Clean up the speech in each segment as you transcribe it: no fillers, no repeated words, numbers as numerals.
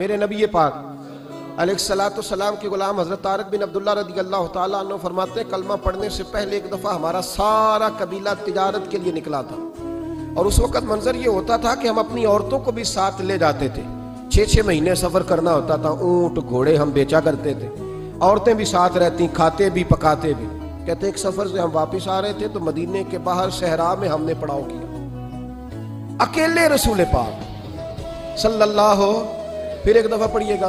میرے نبی پاک علیہ السلام کے غلام حضرت طارق بن عبداللہ رضی اللہ تعالیٰ عنہ فرماتے ہیں کلمہ پڑھنے سے پہلے ایک دفعہ ہمارا سارا قبیلہ تجارت کے لیے نکلا تھا، اور اس وقت منظر یہ ہوتا تھا کہ ہم اپنی عورتوں کو بھی ساتھ لے جاتے تھے۔ 6 مہینے سفر کرنا ہوتا تھا، اونٹ گھوڑے ہم بیچا کرتے تھے، عورتیں بھی ساتھ رہتی، کھاتے بھی پکاتے بھی۔ کہتے ایک سفر سے ہم واپس آ رہے تھے تو مدینے کے باہر صحرا میں ہم نے پڑاؤ کیا، اکیلے رسول پاک صلی اللہ پھر ایک دفعہ پڑھیے گا،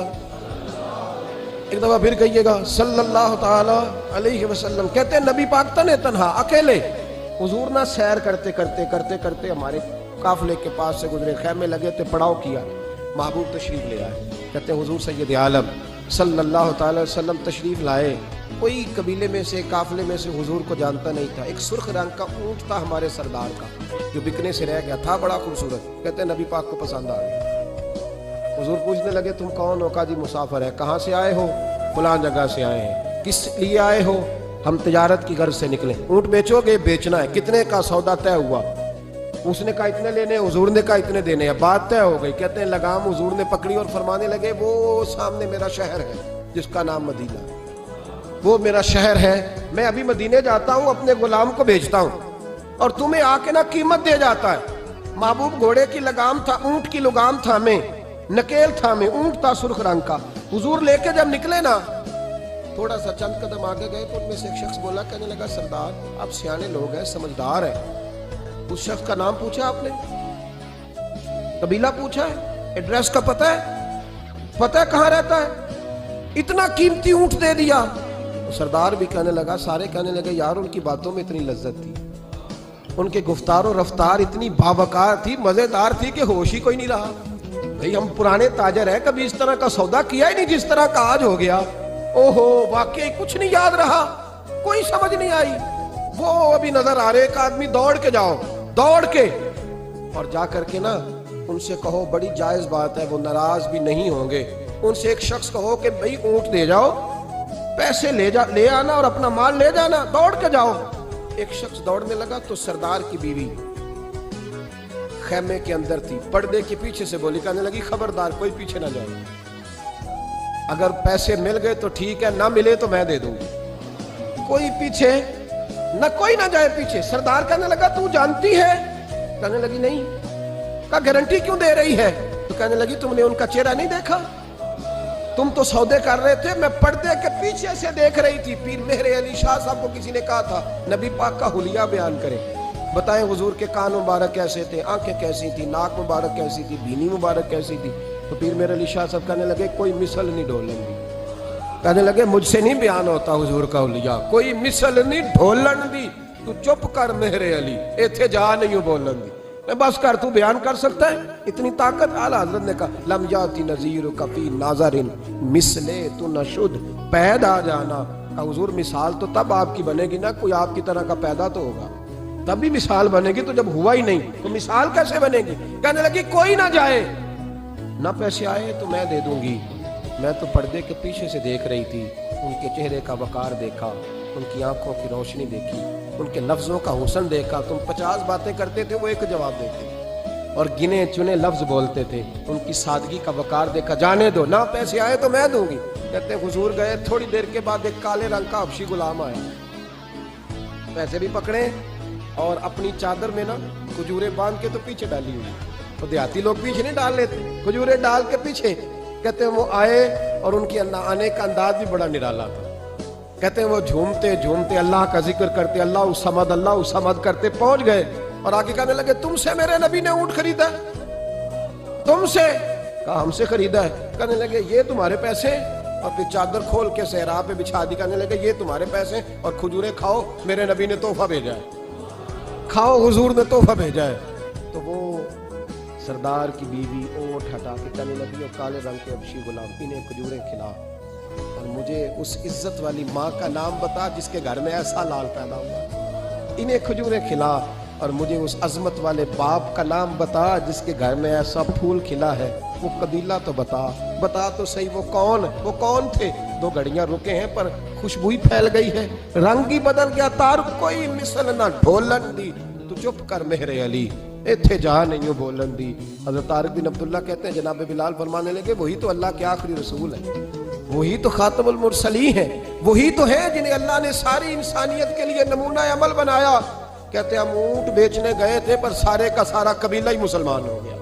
ایک دفعہ پھر کہیے گا صلی اللہ تعالی علیہ وسلم۔ کہتے ہیں نبی پاک تنہا اکیلے، حضور نہ سیر کرتے کرتے ہمارے قافلے کے پاس سے گزرے، خیمے لگے تھے، پڑاؤ کیا، محبوب تشریف لے آئے۔ کہتے ہیں حضور سید عالم صلی اللہ تعالی وسلم تشریف لائے، کوئی قبیلے میں سے قافلے میں سے حضور کو جانتا نہیں تھا۔ ایک سرخ رنگ کا اونٹ تھا ہمارے سردار کا جو بکنے سے رہ گیا تھا، بڑا خوبصورت۔ کہتے ہیں نبی پاک کو پسند آ گیا۔ حضور پوچھنے لگے تم کون ہو؟ کہا جی مسافر ہے۔ کہاں سے آئے ہو؟ فلاں جگہ سے آئے ہیں۔ کس لیے آئے ہو؟ ہم تجارت کی غرض سے نکلے۔ اونٹ بیچو گے؟ بیچنا ہے۔ کتنے کا سودا طے ہوا؟ اس نے کہا اتنے لینے، حضور نے کہا اتنے دینے ہیں، بات طے ہو گئی۔ کہتے ہیں لگام حضور نے پکڑی اور فرمانے لگے وہ سامنے میرا شہر ہے جس کا نام مدینہ، وہ میرا شہر ہے، میں ابھی مدینے جاتا ہوں، اپنے غلام کو بھیجتا ہوں اور تمہیں آ کے نہ قیمت دے جاتا ہے۔ محبوب گھوڑے کی لگام تھا، اونٹ کی لگام تھا، میں نکیل تھا، میں اونٹ تھا سرخ رنگ کا۔ حضور لے کے جب نکلے نا، تھوڑا سا چند قدم آگے گئے تو ان میں سے ایک شخص بولا، کہنے لگا سردار آپ سیانے لوگ ہیں، سمجھدار ہیں، اس شخص کا نام پوچھا آپ نے؟ قبیلہ پوچھا ہے؟ ایڈریس کا پتہ ہے؟ پتہ ہے کہاں رہتا ہے؟ اتنا قیمتی اونٹ دے دیا۔ سردار بھی کہنے لگا، سارے کہنے لگے یار ان کی باتوں میں اتنی لذت تھی، ان کے گفتار و رفتار اتنی باوقار تھی، مزیدار تھی کہ ہوش ہی کوئی نہیں رہا۔ بھئی ہم پرانے تاجر ہیں، کبھی اس طرح کا سودا کیا ہی نہیں جس طرح کا آج ہو گیا۔ اوہو واقعی کچھ نہیں یاد رہا، کوئی سمجھ نہیں آئی۔ وہ ابھی نظر آ رہے، ایک آدمی دوڑ کے جاؤ، دوڑ کے اور جا کر کے نا ان سے کہو بڑی جائز بات ہے، وہ ناراض بھی نہیں ہوں گے۔ ان سے ایک شخص کہو کہ بھئی اونٹ دے جاؤ، پیسے لے آنا اور اپنا مال لے جانا، دوڑ کے جاؤ۔ ایک شخص دوڑنے لگا تو سردار کی بیوی خیمے کے اندر تھی، پردے کے پیچھے سے بولی، کہنے لگی خبردار کوئی پیچھے نہ جائے، اگر پیسے مل گئے تو ٹھیک ہے، نہ ملے تو میں دے دوں گی، کوئی پیچھے نہ، کوئی نہ جائے پیچھے۔ سردار کہنے لگا تو جانتی ہے؟ کہنے لگی نہیں۔ کہا گارنٹی کیوں دے رہی ہے؟ تو کہنے لگی تم نے ان کا چہرہ نہیں دیکھا؟ تم تو سودے کر رہے تھے، میں پردے کے پیچھے سے دیکھ رہی تھی۔ پیر مہر علی شاہ صاحب کو کسی نے کہا تھا نبی پاک کا حلیہ بیان کرے، بتائیں حضور کے کان مبارک کیسے تھے، آنکھیں کیسی تھی، ناک مبارک کیسی تھی، بینی مبارک کیسی تھی۔ تو پیر مہر علی شاہ صاحب کہنے لگے کوئی مثل نہیں ڈھولن دی، کہنے لگے مجھ سے نہیں بیان ہوتا حضور کا حلیہ، کوئی مثل نہیں ڈھولن دی، تو چپ کر مہر علی، ایتھے جا نہیں بولن دی، میں بس کر، تو بیان کر سکتا ہے؟ اتنی طاقت۔ اعلیٰ حضرت نے کہا لم یاتی نظیرک فی ناظرن مثلے تو نشد پیدا جانا۔ کہا حضور مثال تو تب آپ کی بنے گی نا، کوئی آپ کی طرح کا پیدا تو ہوگا، تب بھی مثال بنے گی، تو جب ہوا ہی نہیں تو مثال کیسے بنے گی؟ کہنے لگی کوئی نہ جائے، نہ پیسے آئے تو میں دے دوں گی۔ میں تو پردے کے پیچھے سے دیکھ رہی تھی، ان کے چہرے کا وقار دیکھا، ان کی آنکھوں کی روشنی دیکھی، ان کے لفظوں کا حسن دیکھا۔ تم 50 باتیں کرتے تھے، وہ ایک جواب دیتے اور گنے چنے لفظ بولتے تھے، ان کی سادگی کا وقار دیکھا۔ جانے دو، نہ پیسے آئے تو میں دوں گی۔ کہتے ہیں حضور گئے، تھوڑی دیر کے بعد ایک کالے رنگ کا حبشی غلام آیا، پیسے بھی پکڑے اور اپنی چادر میں نا کھجورے باندھ کے تو پیچھے ڈالی ہوئی، تو دیہاتی لوگ پیچھے نہیں ڈال لیتے، کھجورے ڈال کے پیچھے۔ کہتے ہیں وہ آئے اور ان کی آنے کا انداز بھی بڑا نرالا تھا۔ کہتے ہیں وہ جھومتے جھومتے اللہ کا ذکر کرتے، اللہ الصمد کرتے پہنچ گئے اور آگے کہنے لگے تم سے میرے نبی نے اونٹ خریدا ہے؟ تم سے؟ کہا ہم سے خریدا ہے۔ کہنے لگے یہ تمہارے پیسے؟ اور پھر چادر کھول کے صحرا پہ بچھا دی، کہنے لگے یہ تمہارے پیسے اور کھجورے کھاؤ، میرے نبی نے تحفہ بھیجا ہے، کھاؤ حضور نے تحفہ بھیجا ہے۔ تو وہ سردار کی بیوی اونٹ ہٹا کے کہنے لگی اور کالے رنگ کے حبشی غلام انہیں کھجورے کھلا اور مجھے اس عزت والی ماں کا نام بتا جس کے گھر میں ایسا لال پیدا ہوا، انہیں کھجورے کھلا، اور مجھے اس عظمت والے باپ کا نام بتا جس کے گھر میں ایسا پھول کھلا ہے، وہ قبیلہ تو بتا تو صحیح، وہ کون تھے؟ 2 گھڑیاں رکے ہیں پر خوشبو ہی پھیل گئی ہے، رنگ ہی بدل گیا، تار کوئی مثل نہ ڈھولن دی، تو چپ کر مہر علی، ایتھے جہاں نہیں ہو بولن دی۔ حضرت طارق بن عبداللہ کہتے ہیں جناب بلال فرمانے لگے وہی تو اللہ کے آخری رسول ہیں، وہی تو خاتم المرسلین ہیں، وہی تو ہیں جنہیں اللہ نے ساری انسانیت کے لیے نمونہ عمل بنایا۔ کہتے ہیں ہم اونٹ بیچنے گئے تھے پر سارے کا سارا قبیلہ ہی مسلمان ہو گیا۔